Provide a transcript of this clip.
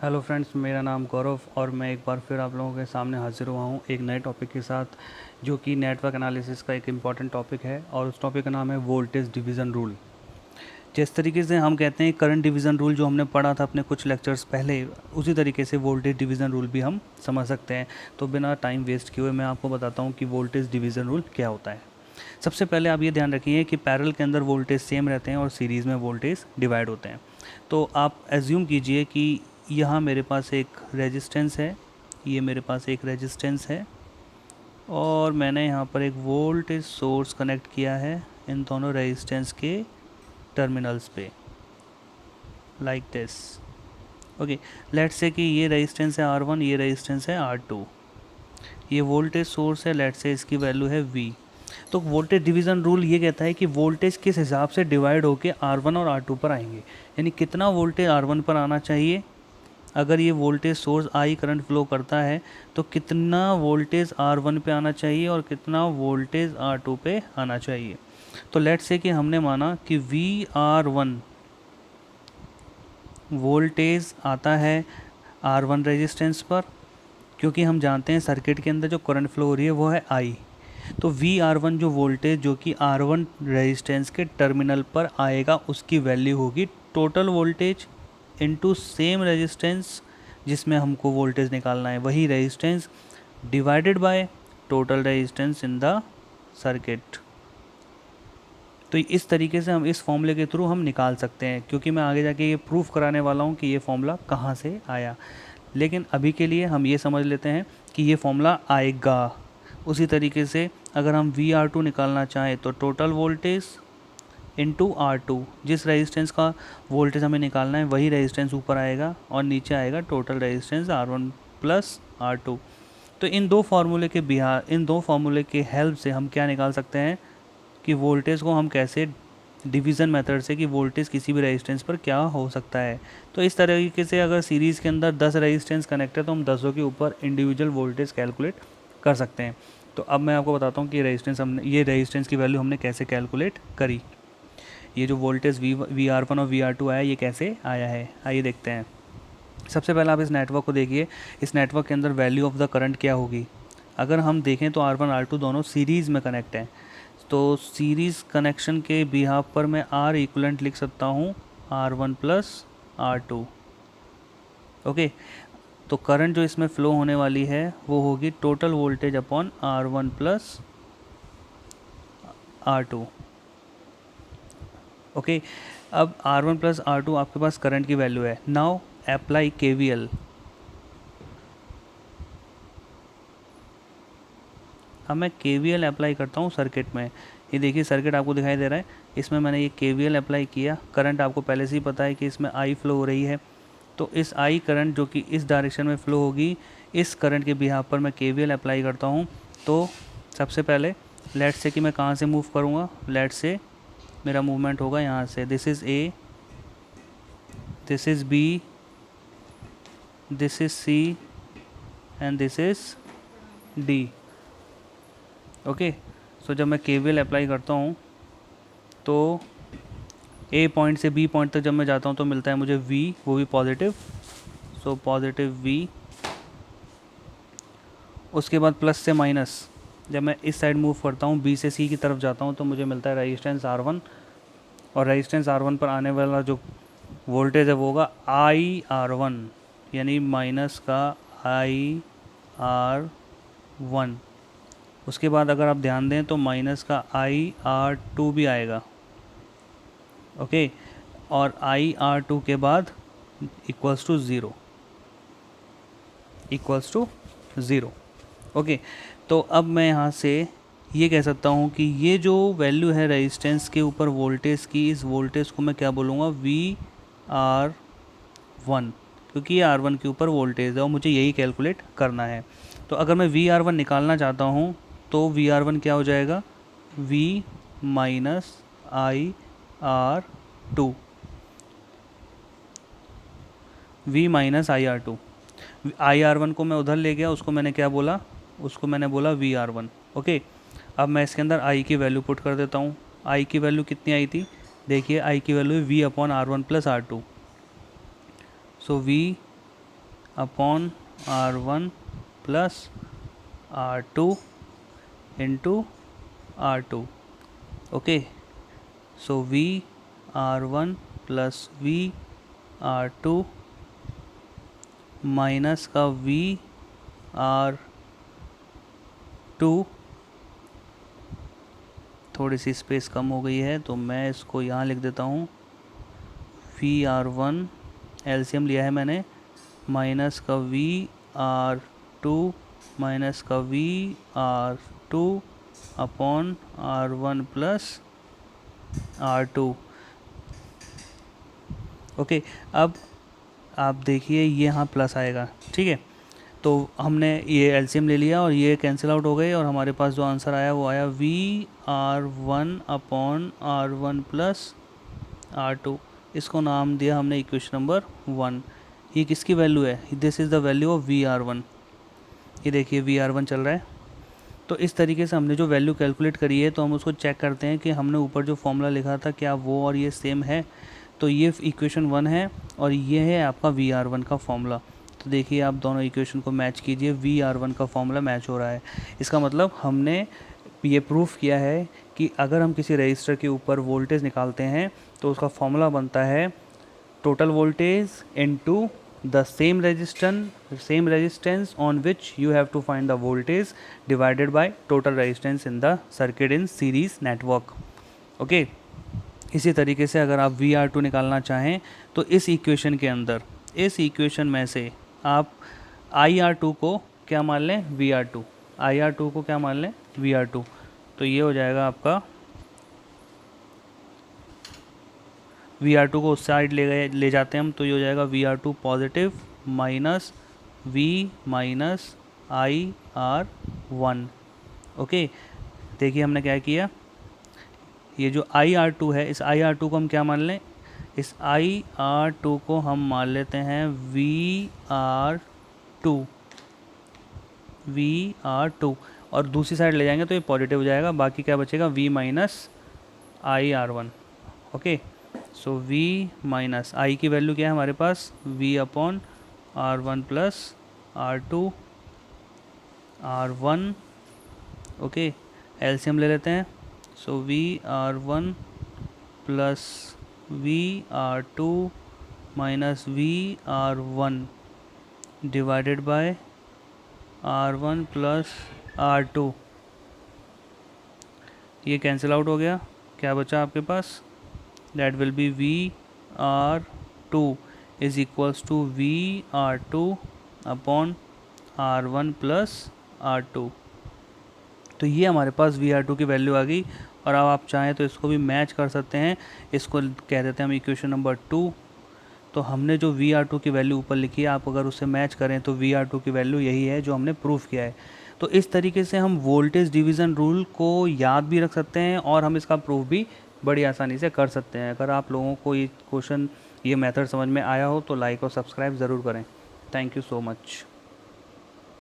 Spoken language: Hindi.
हेलो फ्रेंड्स, मेरा नाम गौरव और मैं एक बार फिर आप लोगों के सामने हाजिर हुआ हूँ एक नए टॉपिक के साथ, जो कि नेटवर्क एनालिसिस का एक इम्पॉर्टेंट टॉपिक है और उस टॉपिक का नाम है वोल्टेज डिवीज़न रूल। जिस तरीके से हम कहते हैं करंट डिवीज़न रूल जो हमने पढ़ा था अपने कुछ लेक्चर्स पहले, उसी तरीके से वोल्टेज डिवीज़न रूल भी हम समझ सकते हैं। तो बिना टाइम वेस्ट किए हुए मैं आपको बताता हूँ कि वोल्टेज डिवीज़न रूल क्या होता है। सबसे पहले आप ये ध्यान रखिए कि पैरेलल के अंदर वोल्टेज सेम रहते हैं और सीरीज़ में वोल्टेज डिवाइड होते हैं। तो आप एज्यूम कीजिए कि यहाँ मेरे पास एक रेजिस्टेंस है, ये मेरे पास एक रेजिस्टेंस है और मैंने यहाँ पर एक वोल्टेज सोर्स कनेक्ट किया है इन दोनों रेजिस्टेंस के टर्मिनल्स पे, like this. Okay, let's say कि ये रेजिस्टेंस है R1, ये रेजिस्टेंस है R2, ये वोल्टेज सोर्स है, लेट्स से इसकी वैल्यू है V। तो वोल्टेज डिवीज़न रूल ये कहता है कि वोल्टेज किस हिसाब से डिवाइड होकर R1 और R2 पर आएंगे, यानी कितना वोल्टेज R1 पर आना चाहिए। अगर ये voltage source I current flow करता है तो कितना वोल्टेज R1 पे आना चाहिए और कितना वोल्टेज R2 पे आना चाहिए। तो लेट्स से कि हमने माना कि VR1 वोल्टेज आता है R1 रेजिस्टेंस पर, क्योंकि हम जानते हैं सर्किट के अंदर जो करंट फ्लो हो रही है वो है I। तो VR1 जो वोल्टेज जो कि R1 रेजिस्टेंस के टर्मिनल पर आएगा उसकी वैल्यू होगी total voltage into same resistance जिसमें हमको वोल्टेज निकालना है, वही resistance divided by total resistance in the circuit. तो इस तरीके से हम इस फॉर्मूले के थ्रू हम निकाल सकते हैं, क्योंकि मैं आगे जाके ये प्रूफ कराने वाला हूँ कि ये फॉर्मूला कहाँ से आया। लेकिन अभी के लिए हम ये समझ लेते हैं कि ये फॉर्मूला आएगा। उसी तरीके से अगर हम VR2 निकालना चाहें तो टोटल वोल्टेज इंटू R2, जिस रेजिस्टेंस का वोल्टेज हमें निकालना है वही रेजिस्टेंस ऊपर आएगा और नीचे आएगा total resistance R1 plus R2। तो इन दो फार्मूले के हेल्प से हम क्या निकाल सकते हैं कि वोल्टेज को हम कैसे डिवीज़न मेथड से कि वोल्टेज किसी भी रेजिस्टेंस पर क्या हो सकता है। तो इस तरीके से अगर सीरीज़ के अंदर 10 रेजिस्टेंस कनेक्ट है तो हम 10 के ऊपर इंडिविजुअल वोल्टेज कैलकुलेट कर सकते हैं। तो अब मैं आपको बताता हूँ कि ये रेजिस्टेंस की वैल्यू हमने कैसे कैलकुलेट करी। ये जो वोल्टेज VR1 और VR2 आया, ये कैसे आया है, आइए देखते हैं। सबसे पहले आप इस नेटवर्क को देखिए। इस नेटवर्क के अंदर वैल्यू ऑफ द करंट क्या होगी। अगर हम देखें तो R1 R2 दोनों सीरीज़ में कनेक्ट हैं, तो सीरीज़ कनेक्शन के बिहाफ पर मैं R इक्वलेंट लिख सकता हूँ R1 प्लस R2। ओके, तो करंट जो इसमें फ़्लो होने वाली है वो होगी total voltage upon R1 plus R2। Okay, अब R1 प्लस R2 आपके पास करंट की वैल्यू है। Now apply KVL। अब मैं KVL अप्लाई करता हूँ सर्किट में। ये देखिए सर्किट आपको दिखाई दे रहा है, इसमें मैंने ये KVL अप्लाई किया। करंट आपको पहले से ही पता है कि इसमें I फ्लो हो रही है, तो इस I करंट जो कि इस डायरेक्शन में फ़्लो होगी, इस करंट के बिहाफ पर मैं KVL अप्लाई करता हूँ। तो सबसे पहले लेट्स से कि मैं कहाँ से मूव करूँगा। लेट्स से मेरा मूवमेंट होगा यहाँ से, this is A, this is B, this is C and this is D। Okay, so जब मैं KVL अप्लाई करता हूँ तो A पॉइंट से B पॉइंट तक जब मैं जाता हूँ तो मिलता है मुझे V, वो भी पॉजिटिव, सो पॉजिटिव V। उसके बाद प्लस से माइनस, जब मैं इस साइड मूव करता हूँ B से C की तरफ जाता हूँ तो मुझे मिलता है रेजिस्टेंस R1, और रेजिस्टेंस R1 पर आने वाला जो वोल्टेज है वो होगा IR1, यानी माइनस का IR1। उसके बाद अगर आप ध्यान दें तो माइनस का IR2 भी आएगा। ओके, और IR2 के बाद इक्वल्स टू ज़ीरो। ओके, तो अब मैं यहाँ से ये कह सकता हूँ कि ये जो वैल्यू है रेजिस्टेंस के ऊपर वोल्टेज की, इस वोल्टेज को मैं क्या बोलूँगा, VR1, क्योंकि ये R1 के ऊपर वोल्टेज है और मुझे यही कैलकुलेट करना है। तो अगर मैं VR1 निकालना चाहता हूँ तो VR1 क्या हो जाएगा, V minus IR2, V minus IR2। IR1 को मैं उधर ले गया, उसको मैंने क्या बोला, उसको मैंने बोला VR1। ओके, अब मैं इसके अंदर I की वैल्यू पुट कर देता हूँ। I की वैल्यू कितनी आई थी, देखिए I की वैल्यू है V upon R1 plus R2। So V upon R1 plus R2 into R2. Okay, so VR1 plus VR2 minus का VR2, थोड़ी सी स्पेस कम हो गई है तो मैं इसको यहाँ लिख देता हूँ. VR1 एलसीएम लिया है मैंने, माइनस का VR2 माइनस का VR2 upon R1 plus R2. Okay, अब आप देखिए ये यहाँ प्लस आएगा. ठीक है, तो हमने ये एलसीएम ले लिया और ये कैंसिल आउट हो गए और हमारे पास जो आंसर आया वो आया VR1 upon R1 plus R2. इसको नाम दिया हमने इक्वेशन नंबर 1. ये किसकी वैल्यू है? This is the value of VR1. ये देखिए VR1 चल रहा है. तो इस तरीके से हमने जो वैल्यू कैलकुलेट करी है तो हम उसको चेक करते हैं कि हमने ऊपर जो फॉर्मूला लिखा था क्या वो और ये सेम है. तो ये इक्वेशन 1 है और ये है आपका VR1 का फॉर्मूला. तो देखिए आप दोनों इक्वेशन को मैच कीजिए, VR1 का फॉर्मूला मैच हो रहा है. इसका मतलब हमने ये प्रूफ किया है कि अगर हम किसी रजिस्टर के ऊपर वोल्टेज निकालते हैं तो उसका फॉर्मूला बनता है total voltage into the same resistance on which you have to find the voltage divided by total resistance in the circuit in series network. Okay, इसी तरीके से अगर आप VR2 निकालना चाहें तो इस इक्वेशन के अंदर, इस इक्वेशन में से आप IR2 को क्या मान लें? VR2. IR2 को क्या मान लें? VR2. तो ये हो जाएगा आपका, VR2 को उस साइड ले जाते हैं हम तो ये हो जाएगा VR2 positive minus V minus IR1. Okay, देखिए हमने क्या किया, ये जो IR2 है इस IR2 को हम क्या मान लें? इस IR2 को हम मान लेते हैं VR2 और दूसरी साइड ले जाएंगे तो ये पॉजिटिव हो जाएगा. बाकी क्या बचेगा? V minus IR1. Okay, so V minus I की वैल्यू क्या है हमारे पास? V upon R1 plus R1. Okay, LCM ले लेते हैं. So VR1 plus VR2 minus VR1 divided by R1 plus R2. ये कैंसिल आउट हो गया. क्या बचा आपके पास? That will be VR2 is equals to VR2 upon R1 plus R2. तो ये हमारे पास VR2 की वैल्यू आ गई. और अब आप चाहें तो इसको भी मैच कर सकते हैं. इसको कह देते हैं हम इक्वेशन नंबर 2. तो हमने जो VR2 की वैल्यू ऊपर लिखी है, आप अगर उससे मैच करें तो VR2 की वैल्यू यही है जो हमने प्रूफ किया है. तो इस तरीके से हम वोल्टेज डिवीज़न रूल को याद भी रख सकते हैं और हम इसका प्रूफ भी बड़ी आसानी से कर सकते हैं. अगर आप लोगों को ये क्वेश्चन, ये मेथड समझ में आया हो तो लाइक और सब्सक्राइब ज़रूर करें. Thank you so much.